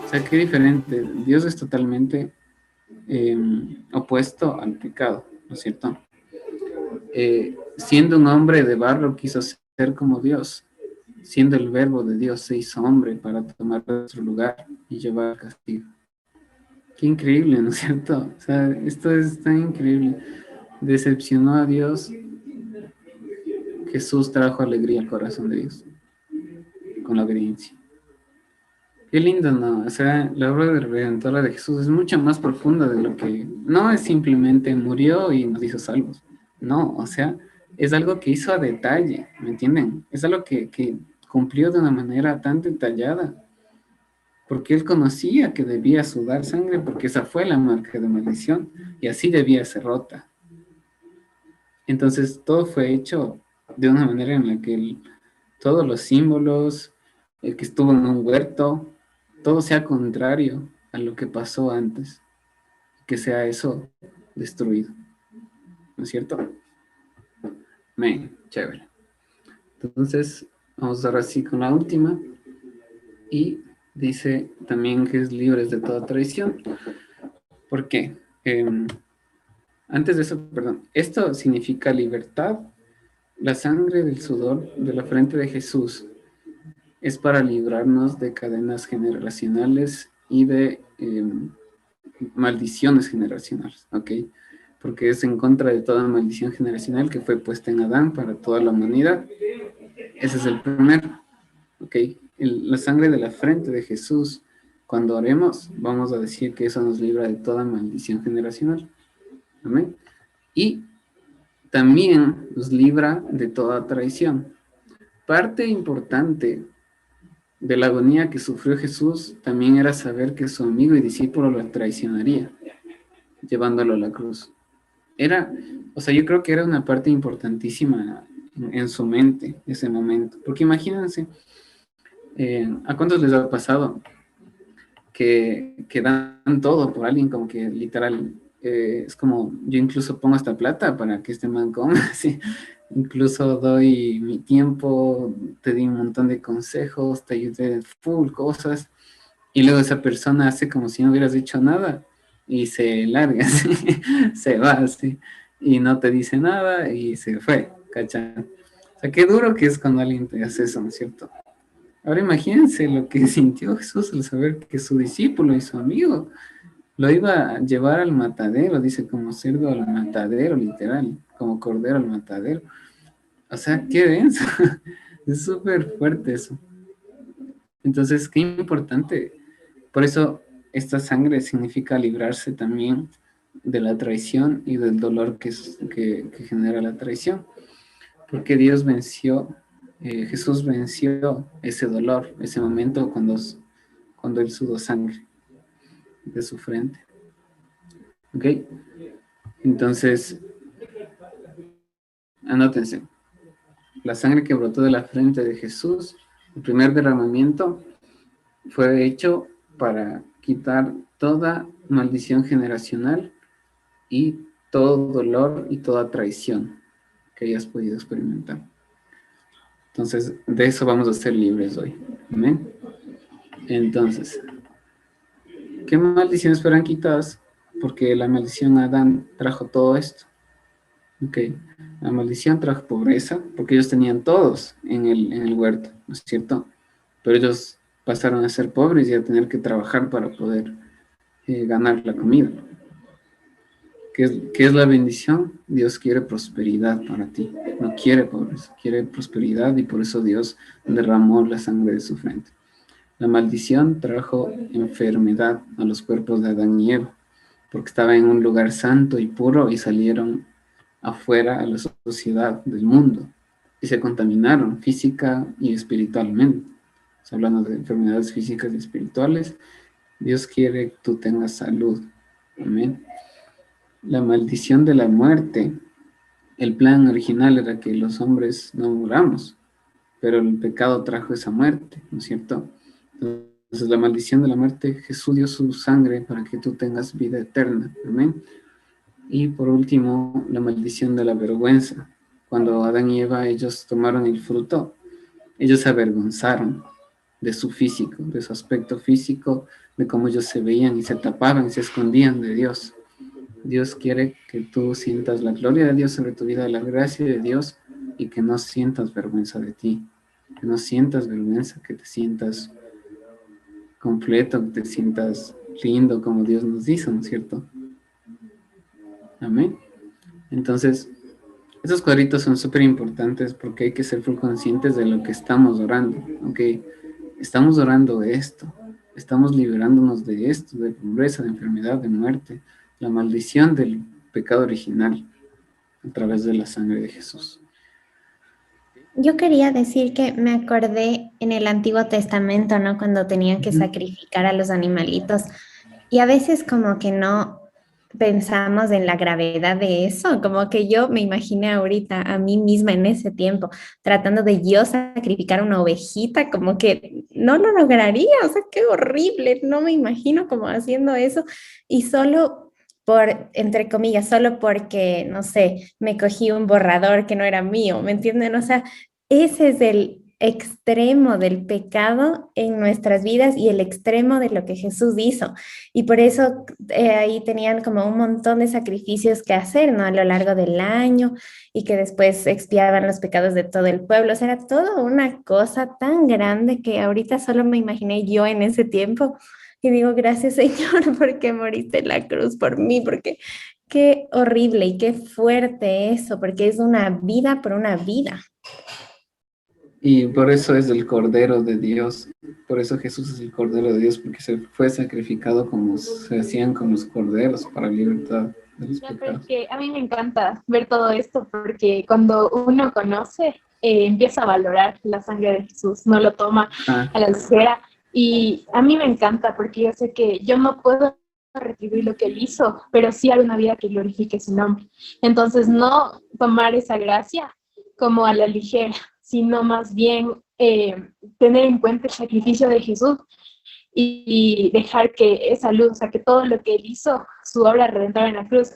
sea, qué diferente. Dios es totalmente opuesto al pecado, ¿no es cierto? Siendo un hombre de barro, quiso ser como Dios. Siendo el verbo de Dios, se hizo hombre para tomar nuestro lugar y llevar el castigo. Qué increíble, ¿no es cierto? O sea, esto es tan increíble. Decepcionó a Dios. Jesús trajo alegría al corazón de Dios con la obediencia. Qué lindo, ¿no? O sea, la obra redentora de Jesús es mucho más profunda de lo que... No es simplemente murió y nos hizo salvos. No, o sea, es algo que hizo a detalle, ¿me entienden? Es algo que cumplió de una manera tan detallada, porque él conocía que debía sudar sangre, porque esa fue la marca de maldición, y así debía ser rota. Entonces, todo fue hecho de una manera en la que todos los símbolos, el que estuvo en un huerto, todo sea contrario a lo que pasó antes, que sea eso destruido, ¿no es cierto? Chévere. Entonces, vamos ahora sí con la última, y dice también que es libres de toda traición. ¿Por qué? Antes de eso, perdón, esto significa libertad. La sangre del sudor de la frente de Jesús es para librarnos de cadenas generacionales y de maldiciones generacionales, ¿ok? Porque es en contra de toda maldición generacional que fue puesta en Adán para toda la humanidad. Ese es el primero, ¿ok? La sangre de la frente de Jesús, cuando oremos, vamos a decir que eso nos libra de toda maldición generacional. Amén. Y también nos libra de toda traición. Parte importante de la agonía que sufrió Jesús también era saber que su amigo y discípulo lo traicionaría, llevándolo a la cruz. Era, o sea, yo creo que era una parte importantísima en su mente ese momento, porque imagínense, ¿a cuántos les ha pasado que dan todo por alguien como que literal, es como, yo incluso pongo esta plata para que este man coma, así, incluso doy mi tiempo, te di un montón de consejos, te ayudé full cosas, y luego esa persona hace como si no hubieras dicho nada y se larga, así, se va así, y no te dice nada y se fue, ¿cachai? O sea, qué duro que es cuando alguien te hace eso, ¿no es cierto? Ahora imagínense lo que sintió Jesús al saber que su discípulo y su amigo lo iba a llevar al matadero, dice, como cerdo al matadero, literal, como cordero al matadero. O sea, qué denso. Es súper fuerte eso. Entonces, qué importante. Por eso, esta sangre significa librarse también de la traición y del dolor que genera la traición. Porque Dios venció, Jesús venció ese dolor, ese momento cuando él sudó sangre de su frente. ¿Ok? Entonces, anótense. La sangre que brotó de la frente de Jesús, el primer derramamiento, fue hecho para quitar toda maldición generacional y todo dolor y toda traición que hayas podido experimentar. Entonces, de eso vamos a ser libres hoy. Amén. Entonces, ¿qué maldiciones fueron quitadas? Porque la maldición a Adán trajo todo esto. Ok, la maldición trajo pobreza, porque ellos tenían todos en el huerto, ¿no es cierto? Pero ellos pasaron a ser pobres y a tener que trabajar para poder ganar la comida. ¿Qué es la bendición? Dios quiere prosperidad para ti, no quiere pobreza, quiere prosperidad, y por eso Dios derramó la sangre de su frente. La maldición trajo enfermedad a los cuerpos de Adán y Eva, porque estaba en un lugar santo y puro y salieron afuera a la sociedad del mundo y se contaminaron física y espiritualmente. Hablando de enfermedades físicas y espirituales, Dios quiere que tú tengas salud. Amén. La maldición de la muerte. El plan original era que los hombres no muramos, pero el pecado trajo esa muerte, ¿no es cierto? Entonces, la maldición de la muerte, Jesús dio su sangre para que tú tengas vida eterna. Amén. Y por último, la maldición de la vergüenza. Cuando Adán y Eva, ellos tomaron el fruto, ellos se avergonzaron. de su físico, de su aspecto físico, de cómo ellos se veían y se tapaban y se escondían de Dios. Dios quiere que tú sientas la gloria de Dios sobre tu vida, la gracia de Dios, y que no sientas vergüenza de ti, que no sientas vergüenza, que te sientas completo, que te sientas lindo como Dios nos hizo, ¿no es cierto? Amén. Entonces, esos cuadritos son súper importantes porque hay que ser full conscientes de lo que estamos orando. Ok, estamos orando esto, estamos liberándonos de esto, de pobreza, de enfermedad, de muerte, la maldición del pecado original a través de la sangre de Jesús. Yo quería decir que me acordé en el Antiguo Testamento, ¿no? Cuando tenían que Ujú. sacrificar a los animalitos. Y a veces como que no pensamos en la gravedad de eso, como que yo me imaginé ahorita a mí misma en ese tiempo tratando de yo sacrificar una ovejita, como que no lo lograría, o sea, qué horrible, no me imagino como haciendo eso y solo por, entre comillas, solo porque, no sé, me cogí un borrador que no era mío, ¿me entienden? O sea, ese es el extremo del pecado en nuestras vidas y el extremo de lo que Jesús hizo. Y por eso ahí tenían como un montón de sacrificios que hacer, ¿no? A lo largo del año y que después expiaban los pecados de todo el pueblo. O sea, era toda una cosa tan grande que ahorita solo me imaginé yo en ese tiempo y digo, gracias Señor, porque moriste en la cruz por mí, porque qué horrible y qué fuerte eso, porque es una vida por una vida. Y por eso es el Cordero de Dios, por eso Jesús es el Cordero de Dios, porque se fue sacrificado como se hacían con los corderos para libertad de los Ya, pero es pecados. que a mí me encanta ver todo esto porque cuando uno conoce, empieza a valorar la sangre de Jesús, no lo toma Ah, a la ligera. Y a mí me encanta porque yo sé que yo no puedo retribuir lo que él hizo, pero sí hay una vida que glorifique su nombre. Entonces, no tomar esa gracia como a la ligera, sino más bien tener en cuenta el sacrificio de Jesús y dejar que esa luz, o sea, que todo lo que él hizo, su obra redentora en la cruz,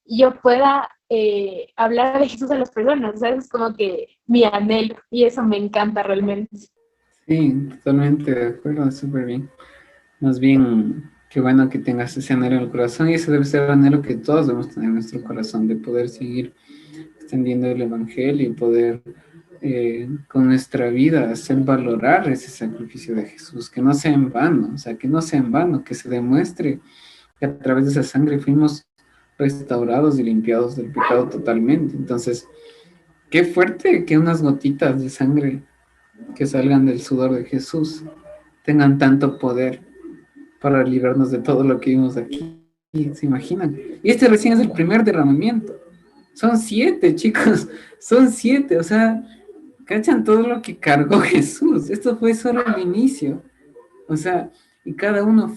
yo pueda hablar de Jesús a las personas, ¿sabes? Es como que mi anhelo y eso me encanta realmente. sí, totalmente de acuerdo, súper bien. Más bien, qué bueno que tengas ese anhelo en el corazón y ese debe ser el anhelo que todos debemos tener en nuestro corazón, de poder seguir extendiendo el Evangelio y poder con nuestra vida hacer valorar ese sacrificio de Jesús, que no sea en vano, o sea, que no sea en vano, que se demuestre que a través de esa sangre fuimos restaurados y limpiados del pecado totalmente. Entonces, qué fuerte que unas gotitas de sangre que salgan del sudor de Jesús tengan tanto poder para librarnos de todo lo que vimos aquí. ¿Se imaginan? Y este recién es el primer derramamiento. Son 7, chicos, son 7, o sea, cachan todo lo que cargó Jesús. Esto fue solo el inicio. O sea, y cada uno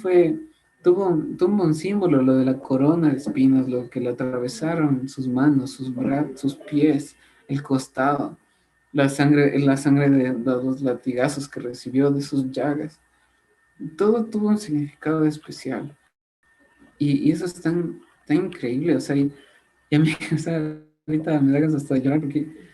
tuvo un símbolo, lo de la corona de espinas, lo que le atravesaron sus manos, sus brazos, sus pies, el costado, la sangre de los latigazos que recibió de sus llagas. Todo tuvo un significado especial. Y eso es tan increíble, o sea, y a mí, o sea, ahorita me da ganas hasta de llorar porque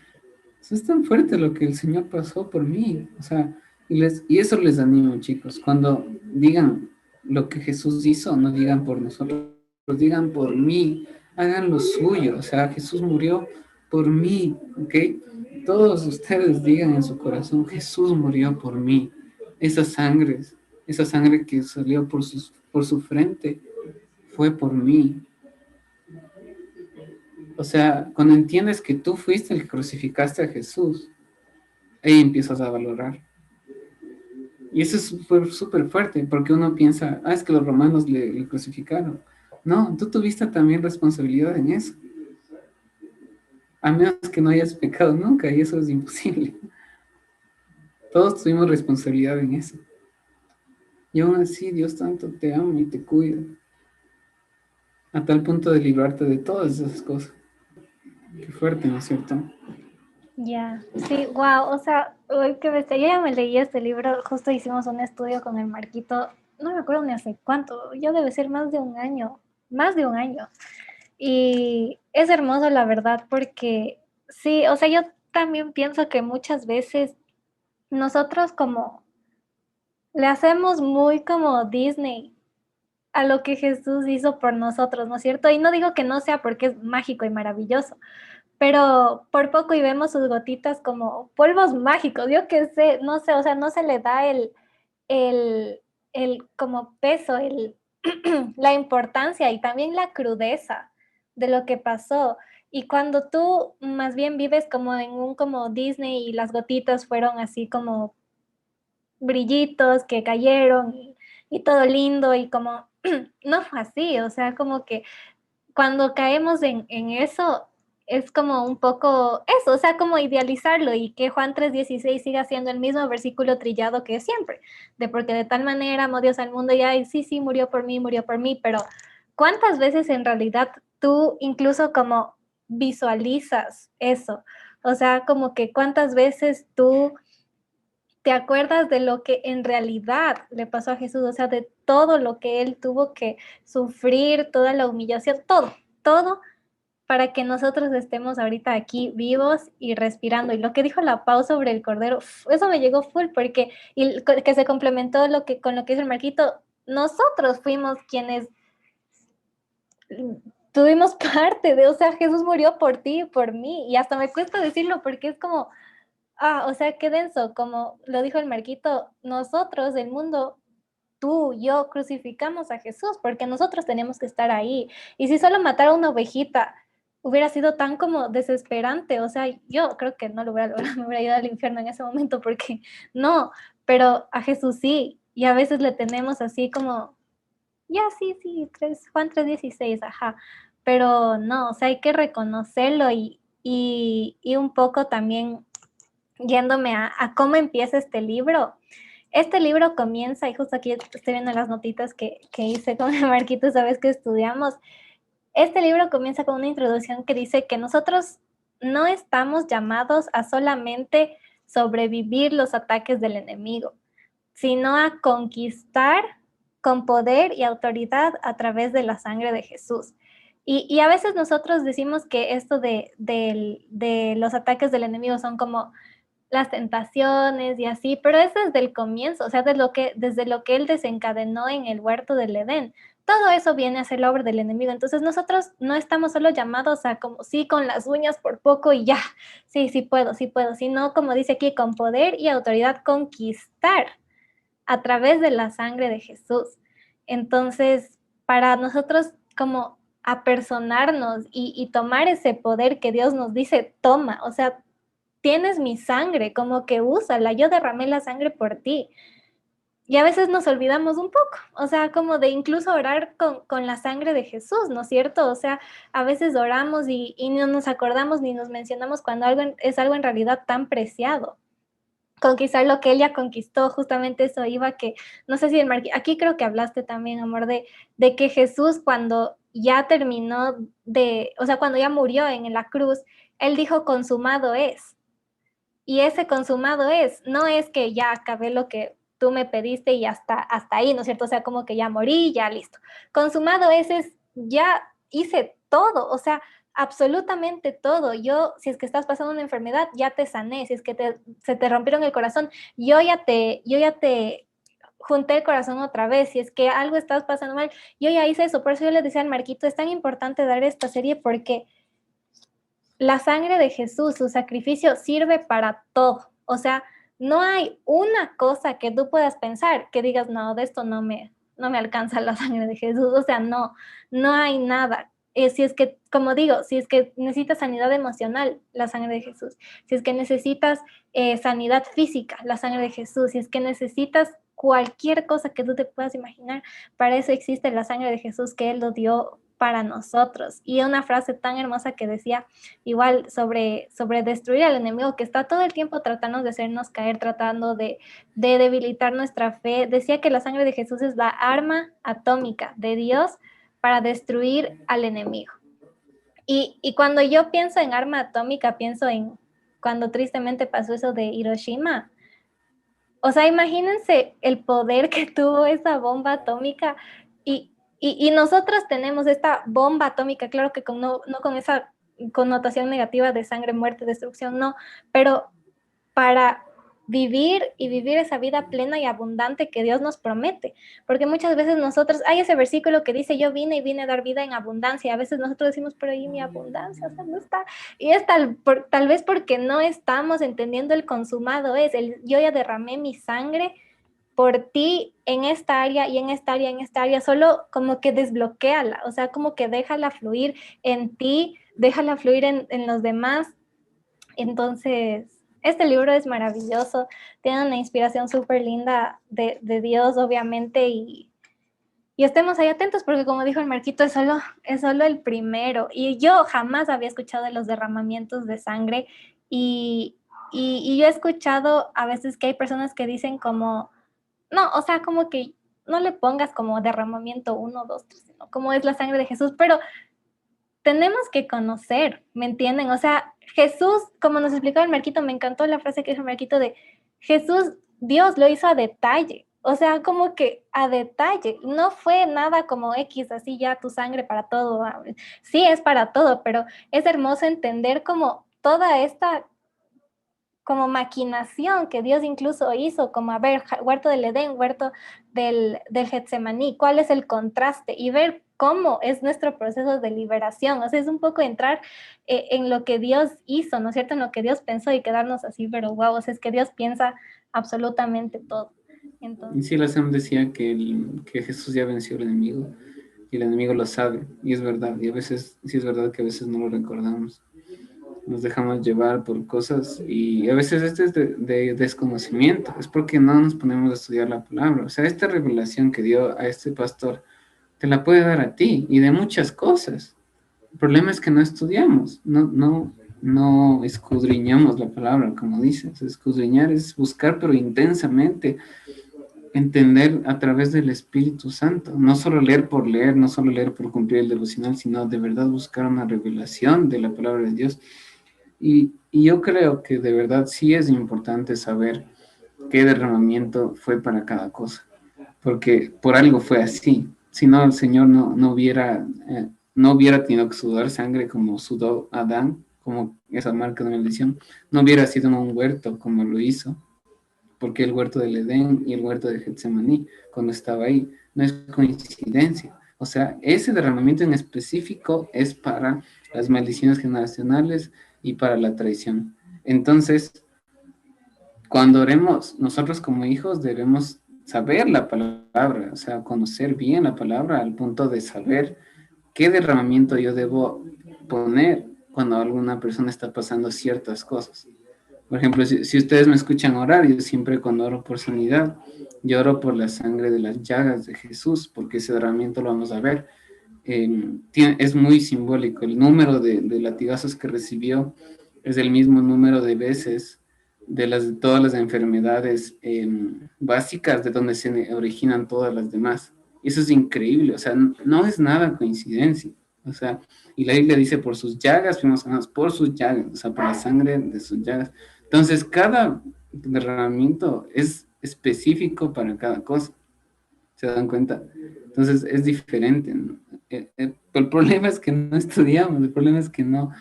eso es tan fuerte lo que el Señor pasó por mí, o sea, y eso les animo, chicos, cuando digan lo que Jesús hizo, no digan por nosotros, digan por mí, hagan lo suyo, o sea, Jesús murió por mí, ¿ok? Todos ustedes digan en su corazón, Jesús murió por mí, esa sangre que salió por su frente, fue por mí. O sea, cuando entiendes que tú fuiste el que crucificaste a Jesús, ahí empiezas a valorar. Y eso es súper fuerte, porque uno piensa, es que los romanos le crucificaron. No, tú tuviste también responsabilidad en eso. A menos que no hayas pecado nunca, y eso es imposible. Todos tuvimos responsabilidad en eso. Y aún así, Dios tanto te ama y te cuida, a tal punto de librarte de todas esas cosas. Qué fuerte, ¿no es cierto? Ya, sí, wow, o sea, uy, qué bestia. Yo ya me leí este libro, justo hicimos un estudio con el Marquito, no me acuerdo ni hace cuánto, ya debe ser más de un año. Y es hermoso, la verdad, porque sí, o sea, yo también pienso que muchas veces nosotros como le hacemos muy como Disney a lo que Jesús hizo por nosotros, ¿no es cierto? Y no digo que no sea porque es mágico y maravilloso, pero por poco y vemos sus gotitas como polvos mágicos, yo qué sé, no sé, o sea, no se le da el, el como peso, la importancia y también la crudeza de lo que pasó. Y cuando tú más bien vives como en un como Disney y las gotitas fueron así como brillitos que cayeron y todo lindo y como no fue así, o sea, como que cuando caemos en eso es como un poco eso, o sea, como idealizarlo y que Juan 3:16 siga siendo el mismo versículo trillado que siempre, de porque de tal manera amó Dios al mundo y ay, sí, sí, murió por mí, pero ¿cuántas veces en realidad tú incluso como visualizas eso? O sea, como que cuántas veces tú te acuerdas de lo que en realidad le pasó a Jesús, o sea, de todo lo que él tuvo que sufrir, toda la humillación, todo, todo para que nosotros estemos ahorita aquí vivos y respirando. Y lo que dijo la Pau sobre el Cordero, eso me llegó full porque y que se complementó lo que con lo que hizo el Marquito, nosotros fuimos quienes tuvimos parte de, o sea, Jesús murió por ti y por mí, y hasta me cuesta decirlo porque es como, ah, o sea, qué denso, como lo dijo el Marquito, nosotros, el mundo, tú, yo, crucificamos a Jesús porque nosotros teníamos que estar ahí. Y si solo matar a una ovejita hubiera sido tan como desesperante, o sea, yo creo que no lo hubiera logrado, me hubiera ido al infierno en ese momento porque no, pero a Jesús sí, y a veces le tenemos así como, ya sí, sí, Juan 3:16, ajá, pero no, o sea, hay que reconocerlo y un poco también yéndome a cómo empieza este libro. Este libro comienza, y justo aquí estoy viendo las notitas que hice con el Marquito, sabes que estudiamos. Este libro comienza con una introducción que dice que nosotros no estamos llamados a solamente sobrevivir los ataques del enemigo, sino a conquistar con poder y autoridad a través de la sangre de Jesús. Y a veces nosotros decimos que esto de los ataques del enemigo son como las tentaciones y así, pero es desde el comienzo, o sea, desde lo que él desencadenó en el huerto del Edén. Todo eso viene a ser la obra del enemigo. Entonces nosotros no estamos solo llamados a como sí con las uñas por poco y ya, sí, sí puedo, sino como dice aquí, con poder y autoridad conquistar a través de la sangre de Jesús. Entonces, para nosotros como apersonarnos y tomar ese poder que Dios nos dice, toma, o sea, tienes mi sangre, como que úsala, yo derramé la sangre por ti. Y a veces nos olvidamos un poco, o sea, como de incluso orar con la sangre de Jesús, ¿no es cierto? O sea, a veces oramos y no nos acordamos ni nos mencionamos cuando es algo en realidad tan preciado. Conquistar lo que él ya conquistó, justamente eso iba que, no sé si aquí creo que hablaste también, amor, de que Jesús cuando ya terminó o sea, cuando ya murió en la cruz, él dijo, consumado es. Y ese consumado no es que ya acabé lo que tú me pediste y hasta ahí, ¿no es cierto? O sea, como que ya morí, ya listo. Consumado es ya hice todo, o sea, absolutamente todo. Yo, si es que estás pasando una enfermedad, ya te sané. Si es que se te rompieron el corazón, yo ya te junté el corazón otra vez. Si es que algo estás pasando mal, yo ya hice eso. Por eso yo le decía al Marquito, es tan importante dar esta serie porque la sangre de Jesús, su sacrificio, sirve para todo. O sea, no hay una cosa que tú puedas pensar que digas, no, de esto no me alcanza la sangre de Jesús. O sea, no, no hay nada. Si es que, como digo, si es que necesitas sanidad emocional, la sangre de Jesús. Si es que necesitas sanidad física, la sangre de Jesús. Si es que necesitas cualquier cosa que tú te puedas imaginar, para eso existe la sangre de Jesús que Él lo dio para nosotros. Y una frase tan hermosa que decía, igual sobre destruir al enemigo que está todo el tiempo tratando de hacernos caer, tratando de debilitar nuestra fe. Decía que la sangre de Jesús es la arma atómica de Dios para destruir al enemigo. Y cuando yo pienso en arma atómica, pienso en cuando tristemente pasó eso de Hiroshima. O sea, imagínense el poder que tuvo esa bomba atómica y nosotros tenemos esta bomba atómica, claro que no con esa connotación negativa de sangre, muerte, destrucción, no, pero para vivir y vivir esa vida plena y abundante que Dios nos promete. Porque muchas veces nosotros, hay ese versículo que dice, yo vine y vine a dar vida en abundancia. Y a veces nosotros decimos, pero ahí mi abundancia, o sea, no está. Y es tal vez porque no estamos entendiendo el consumado es, yo ya derramé mi sangre por ti en esta área y en esta área, en esta área, solo como que desbloquéala, o sea, como que déjala fluir en ti, déjala fluir en los demás. Entonces, este libro es maravilloso, tiene una inspiración súper linda de Dios, obviamente, y estemos ahí atentos porque como dijo el Marquito, es solo el primero. Y yo jamás había escuchado de los derramamientos de sangre y yo he escuchado a veces que hay personas que dicen como, no, o sea, como que no le pongas como derramamiento 1, 2, 3, sino como es la sangre de Jesús, pero tenemos que conocer, ¿me entienden? O sea, Jesús, como nos explicó el Marquito, me encantó la frase que dijo el Marquito de Jesús, Dios lo hizo a detalle, o sea, como que a detalle, no fue nada como X, así ya tu sangre para todo, sí es para todo, pero es hermoso entender como toda esta como maquinación que Dios incluso hizo, como a ver, huerto del Edén, huerto del Getsemaní, cuál es el contraste y ver cómo es nuestro proceso de liberación. O sea, es un poco entrar en lo que Dios hizo, ¿no es cierto? En lo que Dios pensó y quedarnos así, pero wow, o sea, es que Dios piensa absolutamente todo. Y sí, la Sam decía que Jesús ya venció al enemigo y el enemigo lo sabe, y es verdad, y a veces, sí es verdad que a veces no lo recordamos. Nos dejamos llevar por cosas y a veces este es de desconocimiento, es porque no nos ponemos a estudiar la palabra. O sea, esta revelación que dio a este pastor te la puede dar a ti y de muchas cosas. El problema es que no estudiamos, no escudriñamos la palabra, como dices. Escudriñar es buscar, pero intensamente, entender a través del Espíritu Santo. No solo leer por leer, no solo leer por cumplir el devocional, sino de verdad buscar una revelación de la palabra de Dios. Y yo creo que de verdad sí es importante saber qué derramamiento fue para cada cosa, porque por algo fue así. Si no, el Señor no hubiera tenido que sudar sangre como sudó Adán, como esa marca de maldición, no hubiera sido en un huerto como lo hizo, porque el huerto del Edén y el huerto de Getsemaní, cuando estaba ahí, no es coincidencia. O sea, ese derramamiento en específico es para las maldiciones generacionales y para la traición. Entonces, cuando oremos, nosotros como hijos debemos saber la palabra, o sea, conocer bien la palabra al punto de saber qué derramamiento yo debo poner cuando alguna persona está pasando ciertas cosas. Por ejemplo, si ustedes me escuchan orar, yo siempre cuando oro por sanidad, yo oro por la sangre de las llagas de Jesús, porque ese derramamiento lo vamos a ver. Es muy simbólico. El número de latigazos que recibió es el mismo número de veces de todas las enfermedades básicas de donde se originan todas las demás. Y eso es increíble, o sea, no es nada coincidencia. O sea, y la Biblia dice por sus llagas, fuimos sanados por sus llagas, o sea, por la sangre de sus llagas. Entonces, cada derramamiento es específico para cada cosa. ¿Se dan cuenta? Entonces, es diferente, ¿no? El problema es que no estudiamos, el problema es que no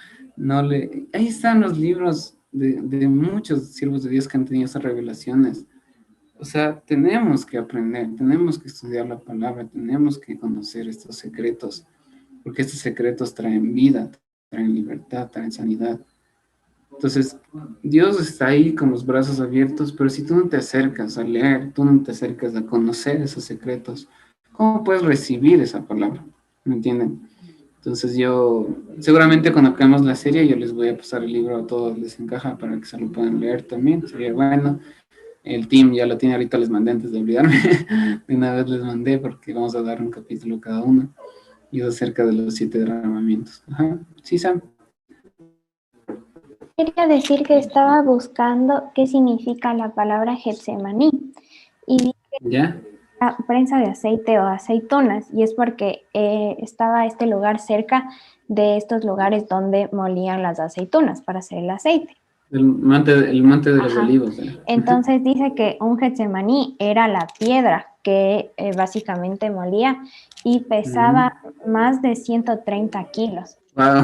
le... Ahí están los libros de muchos siervos de Dios que han tenido esas revelaciones. O sea, tenemos que aprender, tenemos que estudiar la palabra, tenemos que conocer estos secretos, porque estos secretos traen vida, traen libertad, traen sanidad. Entonces, Dios está ahí con los brazos abiertos, pero si tú no te acercas a leer, tú no te acercas a conocer esos secretos, ¿cómo puedes recibir esa palabra? ¿Me entienden? Entonces seguramente cuando acabemos la serie, yo les voy a pasar el libro a todos, les encaja para que se lo puedan leer también, sería bueno. El team ya lo tiene, ahorita les mandé antes de olvidarme, de una vez les mandé porque vamos a dar un capítulo cada uno, y es acerca de los 7 derramamientos. Ajá. Sí, Sam. Quería decir que estaba buscando qué significa la palabra Getsemaní y vi ¿Ya? prensa de aceite o aceitunas, y es porque estaba este lugar cerca de estos lugares donde molían las aceitunas para hacer el aceite. El monte de los olivos. Entonces dice que un Getsemaní era la piedra que básicamente molía y pesaba más de 130 kilos. Wow.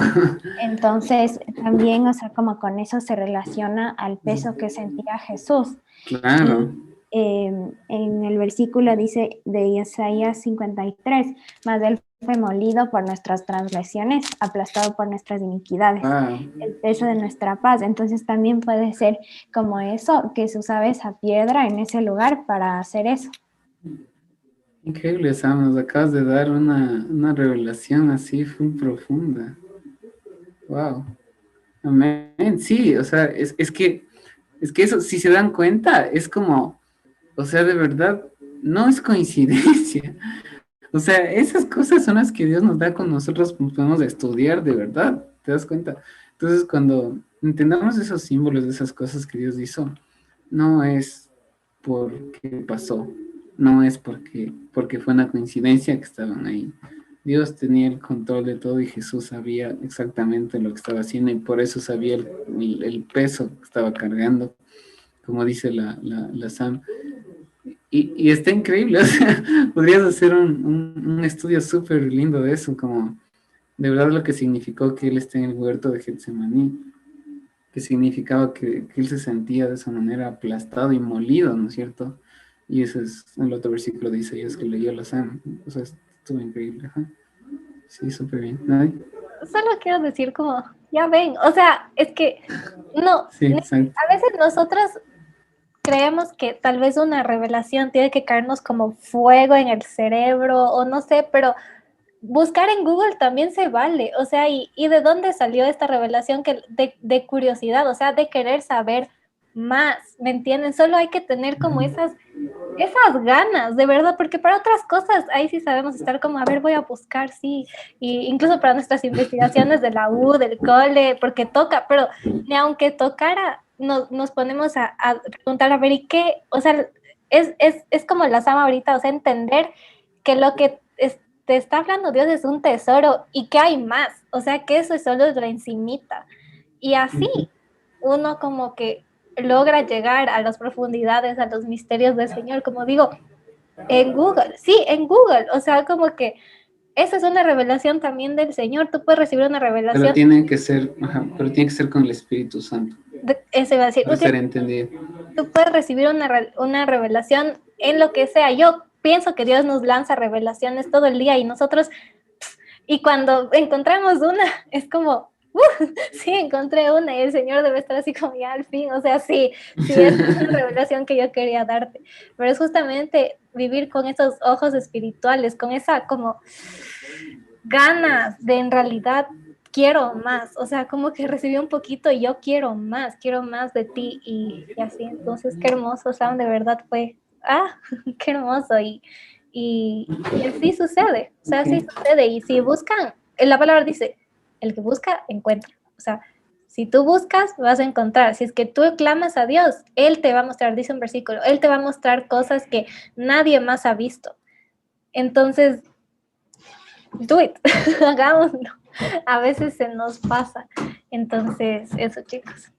Entonces, también, o sea, como con eso se relaciona al peso que sentía Jesús. Claro. En el versículo dice de Isaías 53, mas él fue molido por nuestras transgresiones, aplastado por nuestras iniquidades, Wow. el peso de nuestra paz. Entonces también puede ser como eso, que se usaba esa piedra en ese lugar para hacer eso. Increíble, Sam, nos acabas de dar una revelación así muy profunda. Wow. Amén. Sí, o sea, es que eso, si se dan cuenta, es como, o sea, de verdad, no es coincidencia. O sea, esas cosas son las que Dios nos da con nosotros, pues, podemos estudiar de verdad, ¿te das cuenta? Entonces, cuando entendamos esos símbolos, de esas cosas que Dios hizo, no es porque pasó, no es porque fue una coincidencia que estaban ahí. Dios tenía el control de todo y Jesús sabía exactamente lo que estaba haciendo y por eso sabía el peso que estaba cargando, como dice la Sam. Y está increíble, o sea, podrías hacer un estudio súper lindo de eso, como de verdad lo que significó que él esté en el huerto de Getsemaní, que significaba que él se sentía de esa manera aplastado y molido, ¿no es cierto? Y ese es el otro versículo de Isaías que leyó la Sam, o sea, estuvo increíble, ajá. Sí, súper bien. ¿Ay? Solo quiero decir como, ya ven, o sea, es que no, Sí, exacto. a veces nosotras creemos que tal vez una revelación tiene que caernos como fuego en el cerebro o no sé, pero buscar en Google también se vale, o sea, y de dónde salió esta revelación que de curiosidad, o sea, de querer saber más, ¿me entienden? Solo hay que tener como esas ganas, de verdad, porque para otras cosas ahí sí sabemos estar como, a ver, voy a buscar, sí, y incluso para nuestras investigaciones de la U, del cole, porque toca, pero ni aunque tocara, nos ponemos a preguntar, a ver, ¿y qué? O sea, es como la Sama ahorita, o sea, entender que lo que te está hablando Dios es un tesoro y que hay más, o sea, que eso es solo la encimita. Y así uno como que logra llegar a las profundidades, a los misterios del Señor, como digo, en Google, sí, en Google, o sea, como que esa es una revelación también del Señor, tú puedes recibir una Pero revelación, tiene que ser, ajá, pero tiene que ser con el Espíritu Santo, eso iba a decir, para ser entendido. tú puedes recibir una revelación en lo que sea, yo pienso que Dios nos lanza revelaciones todo el día y nosotros, y cuando encontramos una, es como, sí, encontré una y el Señor debe estar así como ya al fin, o sea, sí, es una revelación que yo quería darte, pero es justamente vivir con esos ojos espirituales, con esa como ganas de en realidad quiero más, o sea, como que recibí un poquito y yo quiero más de ti y así, entonces qué hermoso, Sam, de verdad fue, qué hermoso y así sucede, o sea, así sucede y si buscan, la palabra dice, el que busca, encuentra, o sea, si tú buscas, vas a encontrar. Si es que tú clamas a Dios, Él te va a mostrar, dice un versículo, Él te va a mostrar cosas que nadie más ha visto. Entonces, do it, hagámoslo. A veces se nos pasa. Entonces, eso, chicos.